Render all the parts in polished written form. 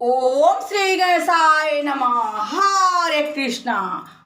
ओम श्री गणेशाय नमः। हरे कृष्णा।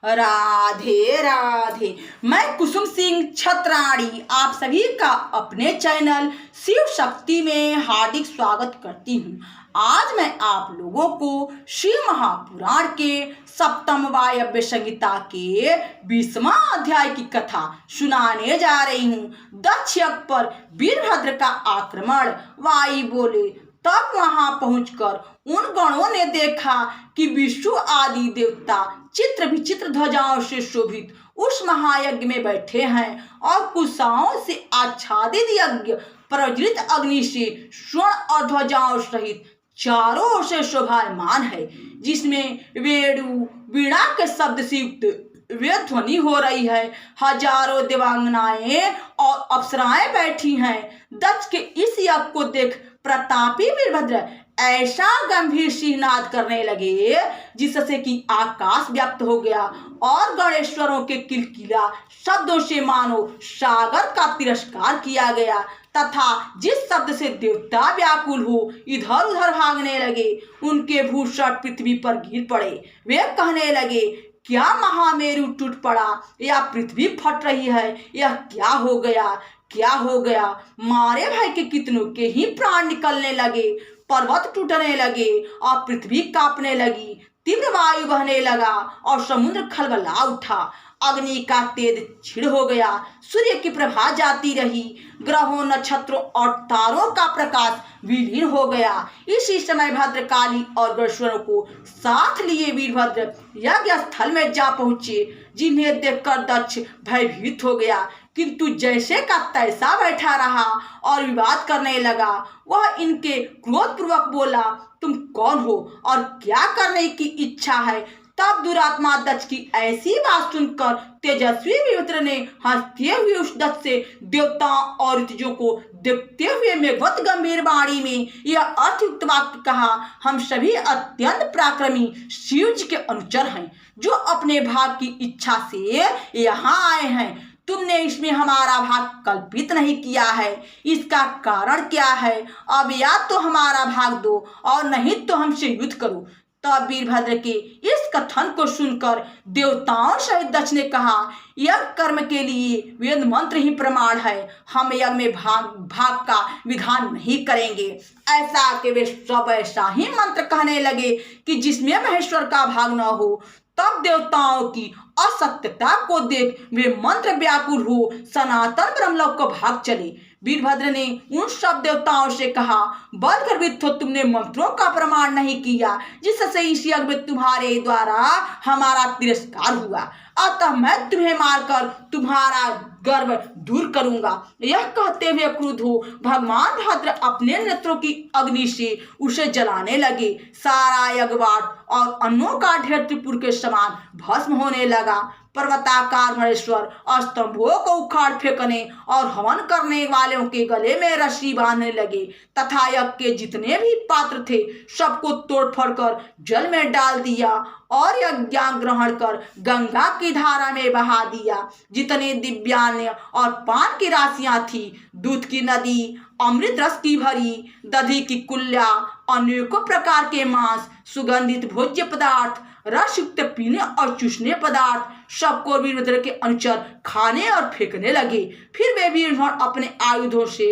राधे राधे। मैं कुसुम सिंह छत्राणी आप सभी का अपने चैनल शिव शक्ति में हार्दिक स्वागत करती हूँ। आज मैं आप लोगों को शिव महापुराण के सप्तम वायव्य संहिता के 20वां अध्याय की कथा सुनाने जा रही हूँ। दक्ष यज्ञ पर वीरभद्र का आक्रमण। वायु बोले। तब वहां पहुंचकर उन गणों ने देखा कि विष्णु आदि देवता चित्र विचित्र ध्वजाओं से शोभित उस महायज्ञ में बैठे हैं और कुशाओं से आच्छादित यज्ञ प्रज्वलित अग्नि से स्वर्ण और ध्वजाओं सहित चारों ओर से शोभायमान है, जिसमें वेणु वीणा के शब्द से युक्त वे ध्वनि हो रही है। हजारों देवांगनाएं और अप्सराएं बैठी हैं। दक्ष के इस यज्ञ को देख प्रतापी वीरभद्र ऐसा गंभीर सिंहनाद करने लगे जिससे कि आकाश व्याप्त हो गया और गणेश्वरों के किलकिला शब्दों से मानो सागर का तिरस्कार किया गया तथा जिस शब्द से देवता व्याकुल हो इधर उधर भागने लगे, उनके भूषण पृथ्वी पर गिर पड़े। वे कहने लगे, क्या महामेरु टूट पड़ा या पृथ्वी फट रही है? यह क्या हो गया? क्या हो गया? मारे भाई के कितनों के ही प्राण निकलने लगे, पर्वत टूटने लगे और पृथ्वी कांपने लगी, तीव्र वायु बहने लगा और समुद्र खलबला उठा। अग्नि का तेज छिड़ हो गया, सूर्य की प्रभा जाती रही, ग्रहों नक्षत्रों और तारों का प्रकाश विलीन हो गया। इसी समय भद्रकाली और गणेश्वरों को साथ लिए वीरभद्र यज्ञ स्थल में जा पहुंचे, जिन्हें देखकर दक्ष भयभीत हो गया, किंतु जैसे का तैसा बैठा रहा और विवाद करने लगा। वह इनके क्रोधपूर्वक बोला, तुम कौन हो और क्या करने की इच्छा है? तब दुरात्मा दक्ष की ऐसी बात सुनकर तेजस्वी वीरभद्र ने हंसते हुए उस दक्ष से देवताओं और ऋतुजों को देखते हुए मेघवत गंभीर वाणी में यह अर्थयुक्त वाक्य कहा, हम सभी अत्यंत पराक्रमी शिव जी के अनुचर हैं, जो अपने भाग की इच्छा से यहाँ आए हैं। तुमने इसमें हमारा भाग कल्पित नहीं किया है, इसका कारण क्या है? अब या तो हमारा भाग दो और नहीं तो हमसे युद्ध करो। तब वीरभद्र के इस कथन को सुनकर देवताओं सहित दक्ष ने कहा, यज्ञ कर्म के लिए वेद मंत्र ही प्रमाण है, हम यज्ञ में भाग का विधान नहीं करेंगे। ऐसा कि वे सब ऐसा ही मंत्र कहने लगे कि जिसमें महेश्वर का भाग न हो। तब देवताओं की असत्यता को देख वे मंत्र व्याकुल हो सनातन ब्रह्मलोक को भाग चले। वीरभद्र ने उन सब देवताओं से कहा, बल गर्वित हो, तुमने मंत्रों का प्रमाण नहीं किया, जिससे इस यज्ञ में तुम्हारे द्वारा हमारा तिरस्कार हुआ, अतः मैं तुम्हें मारकर तुम्हारा गर्व दूर करूंगा। यह कहते हुए क्रुद्ध हो भगवान भद्र अपने नेत्रों की अग्नि से उसे जलाने लगे। सारा यज्ञवाट और अन्नों का ढेर त्रिपुर के समान भस्म होने लगा। पर्वताकार गणेश्वर स्तंभों को उखाड़ फेंकने और हवन करने वालों के गले में रस्सी बांधने लगे तथा यज्ञ के जितने भी पात्र थे सबको तोड़ फोड़ कर जल में डाल दिया और यज्ञ ग्रहण कर गंगा की धारा में बहा दिया। जितने दिव्यान्य और पान की राशियां थी, दूध की नदी, अमृत रस की भरी, दधी की कुल्ला, अनेकों प्रकार के मांस, सुगंधित भोज्य पदार्थ, रस युक्त पीने और चूसने पदार्थ सबको वीरभद्र के अनुचर खाने और फेंकने लगे। फिर वे वीरभद्र अपने आयुधों से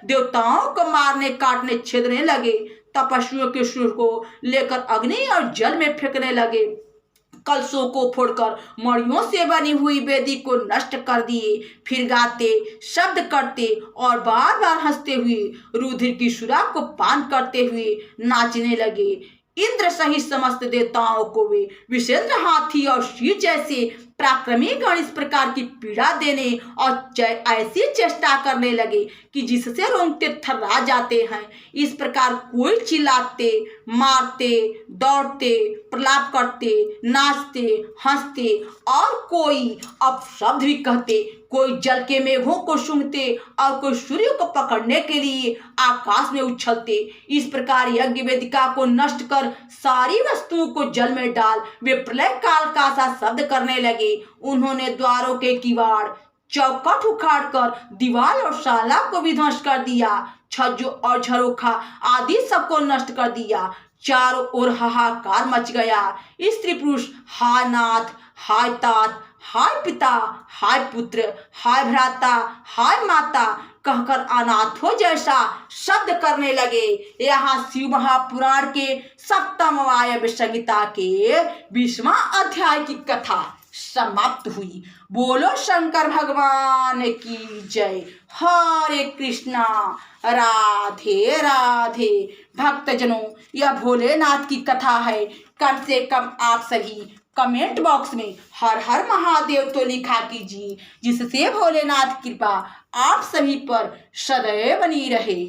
देवताओं को मारने काटने छेदने लगे। तपस्वियों के सुर को लेकर अग्नि और जल में फेंकने लगे। कलशों को फोड़कर मड़ियों से बनी हुई वेदी को नष्ट कर दिए। फिर गाते, शब्द करते और बार बार हंसते हुए रुधिर की सुरा को पान करते हुए नाचने लगे। इंद्र सहित समस्त देवताओं को वे विषेंद्र हाथी और शिव जैसे पराक्रमी गण इस प्रकार की पीड़ा देने और ऐसी चेष्टा करने लगे कि जिससे रोंगटे थर्रा जाते हैं। इस प्रकार कोई चिल्लाते, मारते, दौड़ते, प्रलाप करते, नाचते, हंसते और कोई अपशब्द भी कहते, कोई जल के मेघों को सूंघते और कोई सूर्य को पकड़ने के लिए आकाश में उछलते। इस प्रकार यज्ञ वेदिका को नष्ट कर सारी वस्तुओं को जल में डाल वे प्रलय काल का सा शब्द करने लगे। उन्होंने द्वारों के किवाड़, चौखट उखाड़ कर दीवार और शाला को भी ध्वस्त कर दिया। छज्जों और झरोखा आदि सबको नष्ट कर दिया। चारों ओर हाहाकार मच गया। स्त्री पुरुष हाय नाथ, हाय तात, हाय पिता, हाय पुत्र, हाय भ्राता, हाय माता कहकर अनाथों जैसा शब्द करने लगे। यहाँ शिव महापुराण के सप्तम वायव्य संहिता के 20वां अध्याय की कथा समाप्त हुई। बोलो शंकर भगवान की जय। हरे कृष्णा, राधे राधे। भक्तजनों, यह भोलेनाथ की कथा है। कम से कम आप सभी कमेंट बॉक्स में हर हर महादेव तो लिखा कीजिए, जिससे भोलेनाथ कृपा आप सभी पर सदैव बनी रहे।